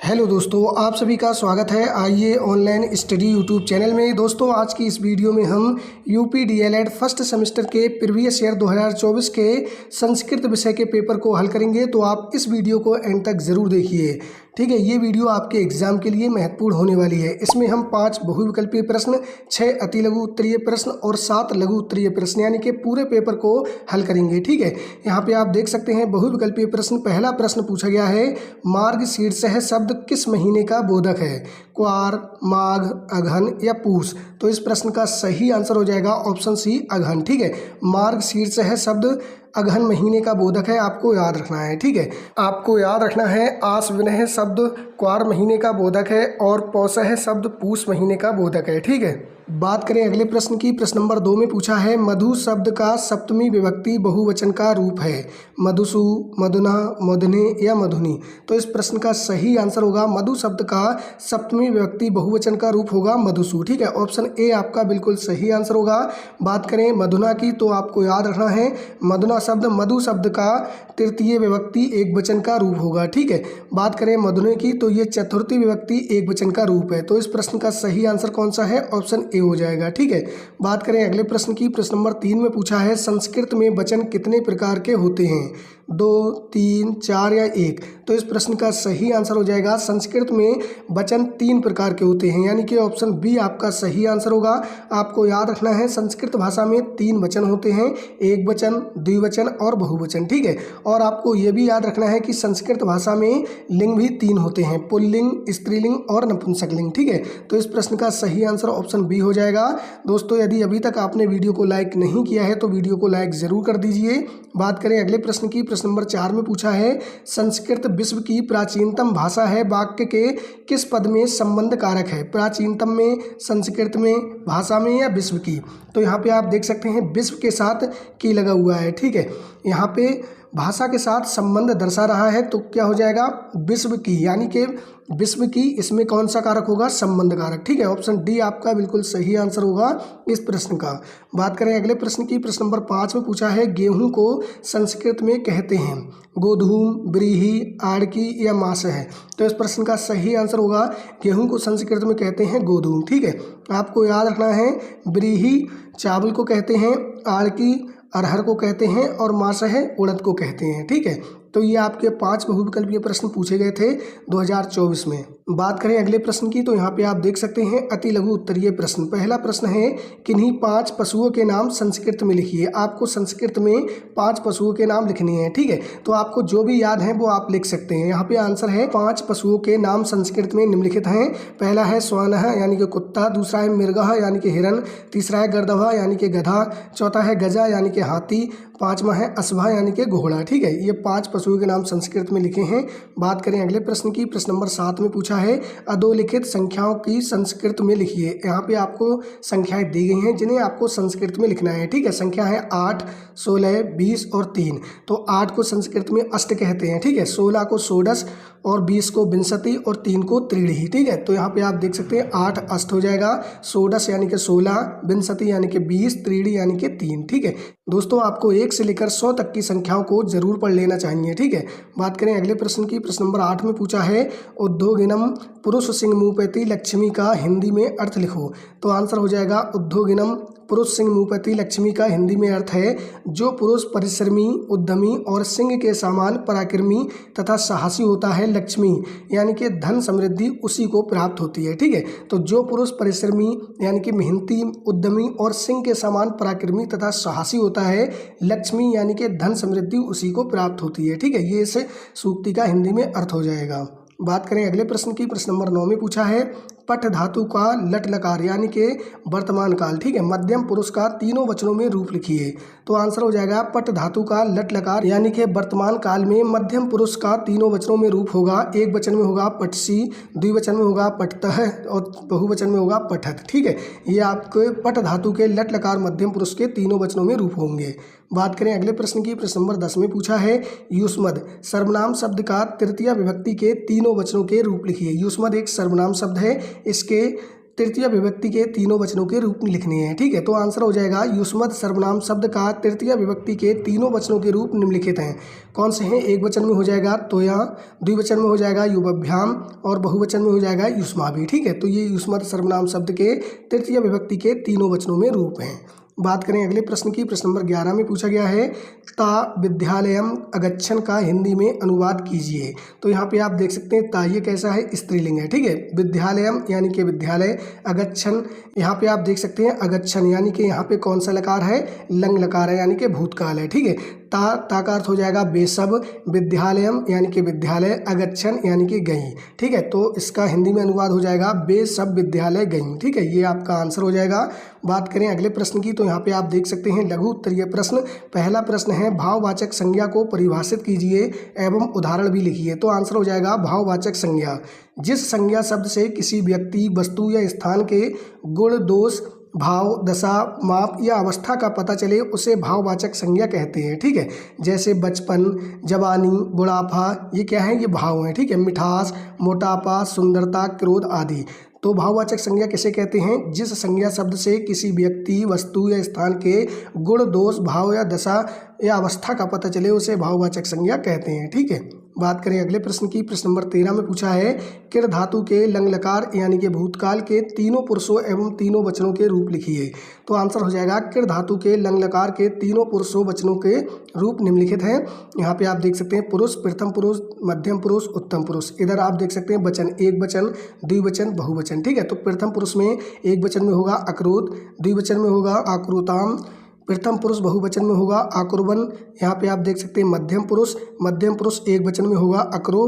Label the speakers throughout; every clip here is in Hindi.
Speaker 1: हेलो दोस्तों, आप सभी का स्वागत है आइए ऑनलाइन स्टडी यूट्यूब चैनल में। दोस्तों, आज की इस वीडियो में हम यूपी डीएलएड फर्स्ट सेमेस्टर के प्रीवियस ईयर 2024 के संस्कृत विषय के पेपर को हल करेंगे। तो आप इस वीडियो को एंड तक ज़रूर देखिए, ठीक है। ये वीडियो आपके एग्जाम के लिए महत्वपूर्ण होने वाली है। इसमें हम 5 बहुविकल्पीय प्रश्न, 6 अति लघु उत्तरीय प्रश्न और 7 लघु उत्तरीय प्रश्न यानी कि पूरे पेपर को हल करेंगे, ठीक है। यहाँ पे आप देख सकते हैं बहुविकल्पीय प्रश्न। पहला प्रश्न पूछा गया है, मार्गशीर्ष शब्द किस महीने का बोधक है? क्वार, माघ, अघन या पूस? तो इस प्रश्न का सही आंसर हो जाएगा ऑप्शन सी, अघन, ठीक है। मार्गशीर्ष शब्द अघन महीने का बोधक है, आपको याद रखना है, ठीक है। आपको याद रखना है आश्विन शब्द क्वार महीने का बोधक है और पौषः शब्द पूस महीने का बोधक है, ठीक है। बात करें अगले प्रश्न की। प्रश्न नंबर 2 में पूछा है, मधु शब्द का सप्तमी विभक्ति बहुवचन का रूप है? मधुसु, मधुना, मधुने या मधुनी? तो इस प्रश्न का सही आंसर होगा मधु शब्द का सप्तमी विभक्ति बहुवचन का रूप होगा मधुसु, ठीक है। ऑप्शन ए आपका बिल्कुल सही आंसर होगा। बात करें मधुना की, तो आपको याद रखना है मधुना शब्द मधु शब्द का तृतीय विभक्ति एक वचन का रूप होगा, ठीक है। बात करें मधुने की, तो ये चतुर्थी विभक्ति एक वचन का रूप है। तो इस प्रश्न का सही आंसर कौन सा है? ऑप्शन ए हो जाएगा, ठीक है। बात करें अगले प्रश्न की। प्रश्न नंबर 3 में पूछा है, संस्कृत में वचन कितने प्रकार के होते हैं? 2, 3, 4 या 1? तो इस प्रश्न का सही आंसर हो जाएगा संस्कृत में वचन 3 प्रकार के होते हैं, यानी कि ऑप्शन बी आपका सही आंसर होगा। आपको याद रखना है संस्कृत भाषा में 3 वचन होते हैं, एक वचन, द्विवचन और बहुवचन, ठीक है। और आपको ये भी याद रखना है कि संस्कृत भाषा में लिंग भी 3 होते हैं, पुल्लिंग, स्त्रीलिंग और नपुंसकलिंग, ठीक है। तो इस प्रश्न का सही आंसर ऑप्शन बी हो जाएगा। दोस्तों, यदि अभी तक आपने वीडियो को लाइक नहीं किया है तो वीडियो को लाइक ज़रूर कर दीजिए। बात करें अगले प्रश्न की। प्रश्न नंबर 4 में पूछा है, संस्कृत विश्व की प्राचीनतम भाषा है, वाक्य के किस पद में संबंध कारक है? प्राचीनतम में, संस्कृत में, भाषा में या विश्व की? तो यहाँ पे आप देख सकते हैं विश्व के साथ की लगा हुआ है, ठीक है। यहाँ पे भाषा के साथ संबंध दर्शा रहा है, तो क्या हो जाएगा? विश्व की, यानी कि विश्व की। इसमें कौन सा कारक होगा? संबंध कारक, ठीक है। ऑप्शन डी आपका बिल्कुल सही आंसर होगा इस प्रश्न का। बात करें अगले प्रश्न की। प्रश्न नंबर 5 में पूछा है, गेहूं को संस्कृत में कहते हैं गोधूम, व्रीहि, आड़की या मासह? तो इस प्रश्न का सही आंसर होगा गेहूं को संस्कृत में कहते हैं गोधूम, ठीक है। आपको याद रखना है व्रीहि चावल को कहते हैं, आड़की अरहर को कहते हैं और मासह उड़द को कहते हैं, ठीक है। तो ये आपके 5 बहुविकल्पीय प्रश्न पूछे गए थे 2024 में। बात करें अगले प्रश्न की, तो यहाँ पे आप देख सकते हैं अति लघु उत्तरीय प्रश्न। पहला प्रश्न है, किन्हीं 5 पशुओं के नाम संस्कृत में लिखिए। आपको संस्कृत में 5 पशुओं के नाम लिखने हैं, ठीक है। तो आपको जो भी याद है वो आप लिख सकते हैं। यहाँ पे आंसर है 5 पशुओं के नाम संस्कृत में निम्नलिखित हैं। पहला है श्वानः यानी कि कुत्ता, दूसरा है मृगः यानी कि हिरण, तीसरा है गर्दभः यानी कि गधा, चौथा है गजा यानी कि हाथी, 5वां है अश्वः यानी कि घोड़ा, ठीक है। ये 5 पशुओं के नाम संस्कृत में लिखे हैं। बात करें अगले प्रश्न की। प्रश्न नंबर 7 में पूछा है, अधोलिखित संख्याओं की संस्कृत में लिखिए। यहाँ पे आपको संख्याएं दी गई हैं जिन्हें आपको संस्कृत में लिखना है, ठीक है। संख्या है 8, 16, 20 और 3। तो 8 को संस्कृत में अष्ट कहते हैं, ठीक है। 16 को षोडश और 20 को विंशति और 3 को त्रीणि, ठीक है। तो यहाँ पे आप देख सकते हैं 8 अष्ट हो जाएगा, षोडश यानी कि 16, विंशति यानी कि 20, त्रीणि यानी कि 3, ठीक है। दोस्तों, आपको 1 से लेकर 100 तक की संख्याओं को जरूर पढ़ लेना चाहिए, ठीक है। बात करें अगले प्रश्न की। प्रश्न नंबर 8 में पूछा है, उद्योगिनम पुरुष सिंह मुपैति लक्ष्मी का हिंदी में अर्थ लिखो। तो आंसर हो जाएगा उद्योगिनम पुरुष सिंह मुपैति लक्ष्मी का हिंदी में अर्थ है, जो पुरुष परिश्रमी, उद्यमी और सिंह के समान पराक्रमी तथा साहसी होता है, लक्ष्मी यानी कि धन समृद्धि उसी को प्राप्त होती है, ठीक है। तो जो पुरुष परिश्रमी यानी कि मेहनती, उद्यमी और सिंह के समान पराक्रमी तथा साहसी होता है, लक्ष्मी यानी कि धन समृद्धि उसी को प्राप्त होती है, ठीक है। ये इस सूक्ति का हिंदी में अर्थ हो जाएगा। बात करें अगले प्रश्न की। प्रश्न नंबर 9 में पूछा है, पठ धातु का लट लकार यानी कि वर्तमान काल, ठीक है, मध्यम पुरुष का तीनों वचनों में रूप लिखिए। तो आंसर हो जाएगा पठ धातु का लट लकार यानी कि वर्तमान काल में मध्यम पुरुष का तीनों वचनों में रूप होगा। एक वचन में होगा पठसी, द्विवचन में होगा पठतः और बहुवचन में होगा पठत, ठीक है। ये आपके पठ धातु के लट लकार मध्यम पुरुष के तीनों वचनों में रूप होंगे। बात करें अगले प्रश्न की। प्रश्न नंबर 10 में पूछा है, युष्मद् सर्वनाम शब्द का तृतीय विभक्ति के तीनों वचनों के रूप लिखिए। युष्मद् एक सर्वनाम शब्द है, इसके तृतीय विभक्ति के तीनों वचनों के रूप लिखने हैं। ठीक है, तो आंसर हो जाएगा युष्मत् सर्वनाम शब्द का तृतीय विभक्ति के तीनों वचनों के रूप निम्नलिखित हैं। कौन से हैं? एक वचन में हो जाएगा तोया, द्विवचन में हो जाएगा युवभ्याम और बहुवचन में हो जाएगा युष्माभि। ठीक है, तो ये युष्मत् सर्वनाम शब्द के तृतीय विभक्ति के तीनों वचनों में रूप हैं। बात करें अगले प्रश्न की। प्रश्न नंबर 11 में पूछा गया है ता विद्यालयम अगच्छन का हिंदी में अनुवाद कीजिए। तो यहाँ पे आप देख सकते हैं ता ये कैसा है? स्त्रीलिंग है। ठीक है, विद्यालयम यानी कि विद्यालय, अगच्छन यहाँ पे आप देख सकते हैं अगच्छन यानी कि यहाँ पे कौन सा लकार है? लंग लकार है यानी कि भूतकाल है। ठीक है, ता का अर्थ हो जाएगा बेसब, विद्यालयम यानी कि विद्यालय, अगच्छन यानी कि गई। ठीक है, तो इसका हिंदी में अनुवाद हो जाएगा बेसब विद्यालय गई। ठीक है, ये आपका आंसर हो जाएगा। बात करें अगले प्रश्न की, तो यहाँ पे आप देख सकते हैं लघु उत्तरीय प्रश्न। पहला प्रश्न है भाववाचक संज्ञा को परिभाषित कीजिए एवं उदाहरण भी लिखिए। तो आंसर हो जाएगा भाववाचक संज्ञा, जिस संज्ञा शब्द से किसी व्यक्ति, वस्तु या स्थान के गुण, दोष, भाव, दशा, माप या अवस्था का पता चले उसे भाववाचक संज्ञा कहते हैं। ठीक है, जैसे बचपन, जवानी, बुढ़ापा, ये क्या है? ये भाव हैं। ठीक है, मिठास, मोटापा, सुंदरता, क्रोध आदि। तो भाववाचक संज्ञा किसे कहते हैं? जिस संज्ञा शब्द से किसी व्यक्ति, वस्तु या स्थान के गुण, दोष, भाव या दशा या अवस्था का पता चले उसे भाववाचक संज्ञा कहते हैं। ठीक है, बात करें अगले प्रश्न की। प्रश्न नंबर 13 में पूछा है किर धातु के लंग लकार यानी कि भूतकाल के तीनों पुरुषों एवं तीनों वचनों के रूप लिखिए। तो आंसर हो जाएगा किर धातु के लंग लकार के तीनों पुरुषों वचनों के रूप निम्नलिखित हैं। यहाँ पे आप देख सकते हैं पुरुष, प्रथम पुरुष, मध्यम पुरुष, उत्तम पुरुष। इधर आप देख सकते हैं वचन, एक वचन, द्विवचन, बहुवचन। ठीक है, तो प्रथम पुरुष में एक वचन में होगा अक्रोध, द्विवचन में होगा आक्रोताम, प्रथम पुरुष बहुवचन में होगा आकुर्वन। यहाँ पे आप देख सकते हैं मध्यम पुरुष एक वचन में होगा अक्रो,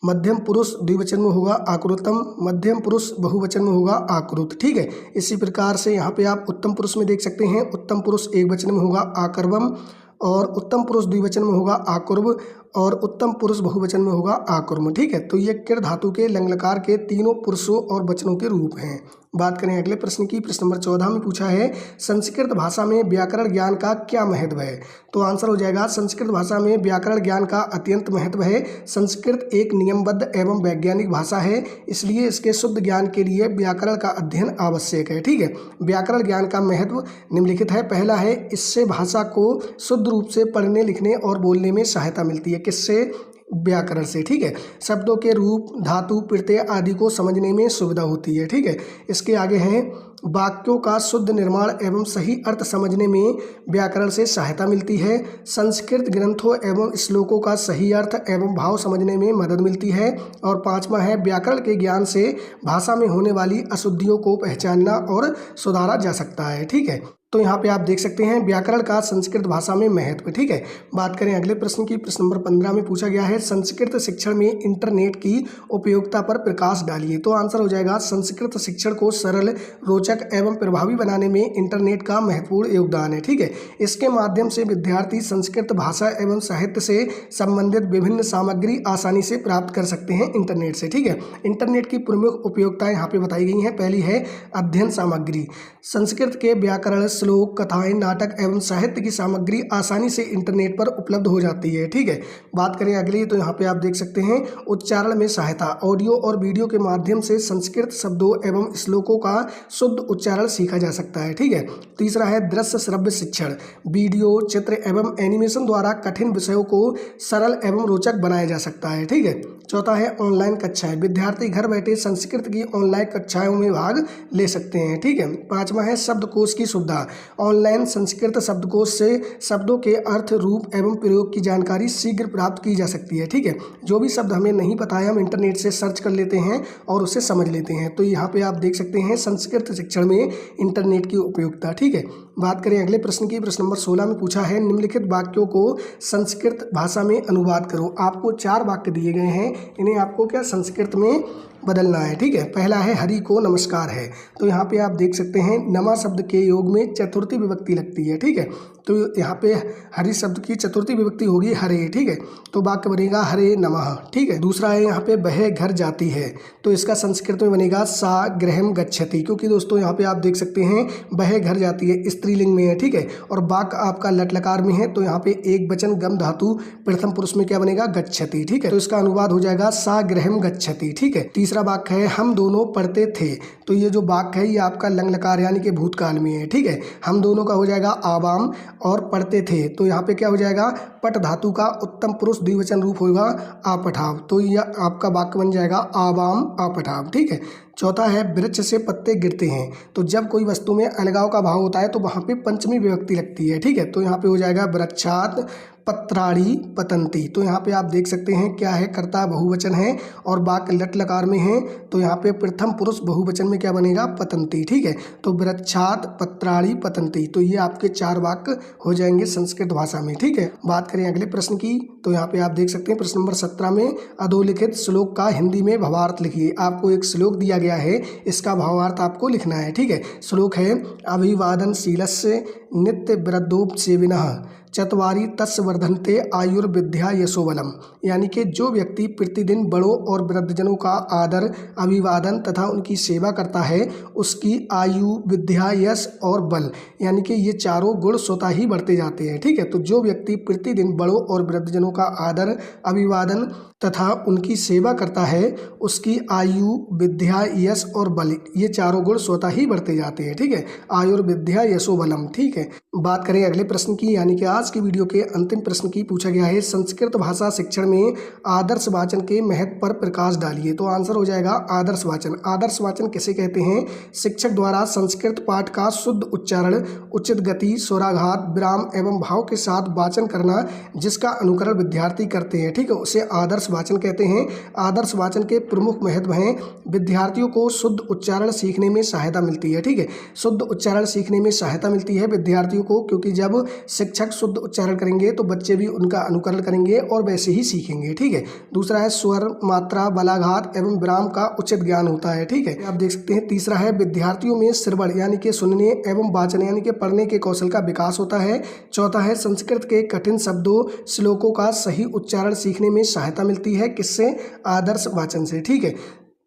Speaker 1: मध्यम पुरुष द्विवचन में होगा आकृतम, मध्यम पुरुष बहुवचन में होगा आकृत। ठीक है, इसी प्रकार से यहाँ पे आप उत्तम पुरुष में देख सकते हैं उत्तम पुरुष एक वचन में होगा आकर्वम और उत्तम पुरुष द्विवचन में होगा आकुर्व और उत्तम पुरुष बहुवचन में होगा आकुर्म। ठीक है, तो ये किर धातु के लंग लकार के तीनों पुरुषों और वचनों के रूप हैं। बात करें अगले प्रश्न की। प्रश्न नंबर 14 में पूछा है संस्कृत भाषा में व्याकरण ज्ञान का क्या महत्व है। तो आंसर हो जाएगा संस्कृत भाषा में व्याकरण ज्ञान का अत्यंत महत्व है। संस्कृत एक नियमबद्ध एवं वैज्ञानिक भाषा है, इसलिए इसके शुद्ध ज्ञान के लिए व्याकरण का अध्ययन आवश्यक है। ठीक है, व्याकरण ज्ञान का महत्व निम्नलिखित है। पहला है इससे भाषा को शुद्ध रूप से पढ़ने, लिखने और बोलने में सहायता मिलती है। किससे? व्याकरण से। ठीक है, शब्दों के रूप, धातु, प्रत्यय आदि को समझने में सुविधा होती है। ठीक है, इसके आगे हैं वाक्यों का शुद्ध निर्माण एवं सही अर्थ समझने में व्याकरण से सहायता मिलती है। संस्कृत ग्रंथों एवं श्लोकों का सही अर्थ एवं भाव समझने में मदद मिलती है। और पांचवा है व्याकरण के ज्ञान से भाषा में होने वाली अशुद्धियों को पहचानना और सुधारा जा सकता है। ठीक है, तो यहाँ पे आप देख सकते हैं व्याकरण का संस्कृत भाषा में महत्व। ठीक है, बात करें अगले प्रश्न की। प्रश्न नंबर 15 में पूछा गया है संस्कृत शिक्षण में इंटरनेट की उपयोगिता पर प्रकाश डालिए। तो आंसर हो जाएगा संस्कृत शिक्षण को सरल, रोचक एवं प्रभावी बनाने में इंटरनेट का महत्वपूर्ण योगदान है। ठीक है, इसके माध्यम से विद्यार्थी संस्कृत भाषा एवं साहित्य से संबंधित विभिन्न सामग्री आसानी से प्राप्त कर सकते हैं इंटरनेट से। ठीक है, इंटरनेट की प्रमुख उपयोगिताएं यहाँ पे बताई गई हैं। पहली है अध्ययन सामग्री। संस्कृत के व्याकरण, श्लोक, कथाएं, नाटक एवं साहित्य की सामग्री आसानी से इंटरनेट पर उपलब्ध हो जाती है। ठीक है, बात करें अगली, तो यहाँ पे आप देख सकते हैं उच्चारण में सहायता। ऑडियो और वीडियो के माध्यम से संस्कृत शब्दों एवं श्लोकों का शुद्ध उच्चारण सीखा जा सकता है। ठीक है, तीसरा है दृश्य श्रव्य शिक्षण। वीडियो, चित्र एवं एनिमेशन द्वारा कठिन विषयों को सरल एवं रोचक बनाया जा सकता है। ठीक है, चौथा है ऑनलाइन कक्षाएं। विद्यार्थी घर बैठे संस्कृत की ऑनलाइन कक्षाओं में भाग ले सकते हैं। ठीक है, पांचवा है शब्दकोश की सुविधा। ऑनलाइन संस्कृत शब्दकोश से शब्दों के अर्थ, रूप एवं प्रयोग की जानकारी शीघ्र प्राप्त की जा सकती है। ठीक है, जो भी शब्द हमें नहीं पता है हम इंटरनेट से सर्च कर लेते हैं और उसे समझ लेते हैं। तो यहाँ पे आप देख सकते हैं संस्कृत शिक्षण में इंटरनेट की उपयोगिता। ठीक है, बात करें अगले प्रश्न की। प्रश्न नंबर 16 में पूछा है निम्नलिखित वाक्यों को संस्कृत भाषा में अनुवाद करो। आपको 4 वाक्य दिए गए हैं, इन्हें आपको क्या संस्कृत में बदलना है। ठीक है, पहला है हरि को नमस्कार है। तो यहाँ पे आप देख सकते हैं नमा शब्द के योग में चतुर्थी विभक्ति लगती है। ठीक है, तो यहाँ पे हरि शब्द की चतुर्थी विभक्ति होगी हरे। ठीक है, तो वाक्य बनेगा हरे नमः। ठीक है, दूसरा है यहाँ पे वह घर जाती है, तो इसका संस्कृत में बनेगा सा गृहम गच्छति। क्योंकि दोस्तों यहाँ पे आप देख सकते हैं वह घर जाती है, स्त्रीलिंग में है, ठीक है। और बाक आपका लट लकार में है, तो यहाँ पे एक वचन गम धातु प्रथम पुरुष में क्या बनेगा, गच्छति, ठीक है। तो इसका अनुवाद हो जाएगा सा गृहम गच्छति, ठीक है। तीसरा वाक्य है हम दोनों पढ़ते थे, तो ये जो वाक्य है ये आपका लंग लकार यानी कि भूतकाल में है, ठीक है। हम दोनों का हो जाएगा आवाम और पढ़ते थे, तो यहाँ पे क्या हो जाएगा, पट धातु का उत्तम पुरुष द्विवचन रूप होगा आपठाव, तो यह आपका वाक्य बन जाएगा आवाम आपठाव, ठीक है। चौथा है वृक्ष से पत्ते गिरते हैं, तो जब कोई वस्तु में अलगाव का भाव होता है तो वहाँ पे पंचमी विभक्ति लगती है, ठीक है। तो यहाँ पे हो जाएगा वृक्षात पत्राणी पतंती, तो यहाँ पे आप देख सकते हैं क्या है, कर्ता बहुवचन है और वाक्य लट लकार में है, तो यहाँ पे प्रथम पुरुष बहुवचन में क्या बनेगा, पतंती, ठीक है। तो वृक्षात पत्राणी पतंती, तो ये आपके 4 वाक्य हो जाएंगे संस्कृत भाषा में, ठीक है। बात करें अगले प्रश्न की, तो यहाँ पे आप देख सकते हैं प्रश्न नंबर 17 में अधोलिखित श्लोक का हिंदी में भावार्थ लिखिए। आपको एक श्लोक दिया गया है, इसका भावार्थ आपको लिखना है, ठीक है। श्लोक है अभिवादनशीलस्य नित्य वृद्धोपसेविनः चत्वारि तस्य वर्धन्ते आयुर्विद्या यशोबलम, यानी कि जो व्यक्ति प्रतिदिन बड़ों और वृद्धजनों का आदर अभिवादन तथा उनकी सेवा करता है उसकी आयु विद्या यश और बल, यानी कि ये चारों गुण स्वतः ही बढ़ते जाते हैं, ठीक है। तो जो व्यक्ति प्रतिदिन बड़ों और वृद्धजनों का आदर अभिवादन तथा उनकी सेवा करता है उसकी आयु विद्या यश और बल, ये चारों गुण स्वतः ही बढ़ते जाते हैं, ठीक है। आयुर्विद्या यशो बलम, ठीक है। बात करें अगले प्रश्न की, यानी कि आज की वीडियो के अंतिम प्रश्न की पूछा गया है संस्कृत भाषा शिक्षण में आदर्श वाचन के महत्व पर प्रकाश डालिए। तो आंसर हो जाएगा आदर्श वाचन। आदर्श वाचन किसे कहते हैं, शिक्षक द्वारा संस्कृत पाठ का शुद्ध उच्चारण, उचित गति, स्वराघात, विराम एवं भाव के साथ वाचन करना जिसका अनुकरण विद्यार्थी करते हैं, ठीक है, उसे आदर्श वाचन कहते हैं। आदर्श वाचन के प्रमुख महत्व हैं, विद्यार्थियों को शुद्ध उच्चारण सीखने में सहायता मिलती है, ठीक है। शुद्ध उच्चारण सीखने में सहायता मिलती है विद्यार्थियों को, क्योंकि जब शिक्षक शुद्ध उच्चारण करेंगे तो बच्चे भी उनका अनुकरण करेंगे और वैसे ही सीखेंगे, ठीक है। दूसरा है स्वर, मात्रा, बलाघात एवं विराम का उचित ज्ञान होता है, ठीक है, आप देख सकते हैं। तीसरा है विद्यार्थियों में श्रवण यानी कि सुनने एवं वाचन यानी कि पढ़ने के कौशल का विकास होता है। चौथा है संस्कृत के कठिन शब्दों श्लोकों का सही उच्चारण सीखने में सहायता मिलती है, किससे, आदर्श वाचन से, ठीक है।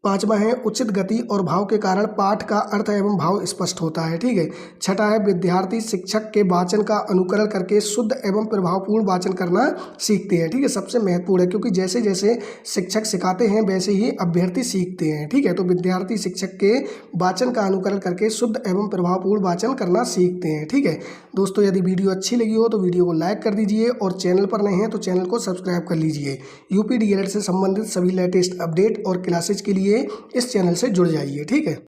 Speaker 1: पांचवा है उचित गति और भाव के कारण पाठ का अर्थ एवं भाव स्पष्ट होता है, ठीक है। छठा है विद्यार्थी शिक्षक के वाचन का अनुकरण करके शुद्ध एवं प्रभावपूर्ण वाचन करना सीखते हैं, ठीक है, सबसे महत्वपूर्ण है, क्योंकि जैसे जैसे शिक्षक सिखाते हैं वैसे ही अभ्यर्थी सीखते हैं, ठीक है। तो विद्यार्थी शिक्षक के वाचन का अनुकरण करके शुद्ध एवं प्रभावपूर्ण वाचन करना सीखते हैं, ठीक है। दोस्तों यदि वीडियो अच्छी लगी हो तो वीडियो को लाइक कर दीजिए और चैनल पर नए हैं तो चैनल को सब्सक्राइब कर लीजिए। यूपी डीएलएड से संबंधित सभी लेटेस्ट अपडेट और क्लासेज के लिए इस चैनल से जुड़ जाइए, ठीक है।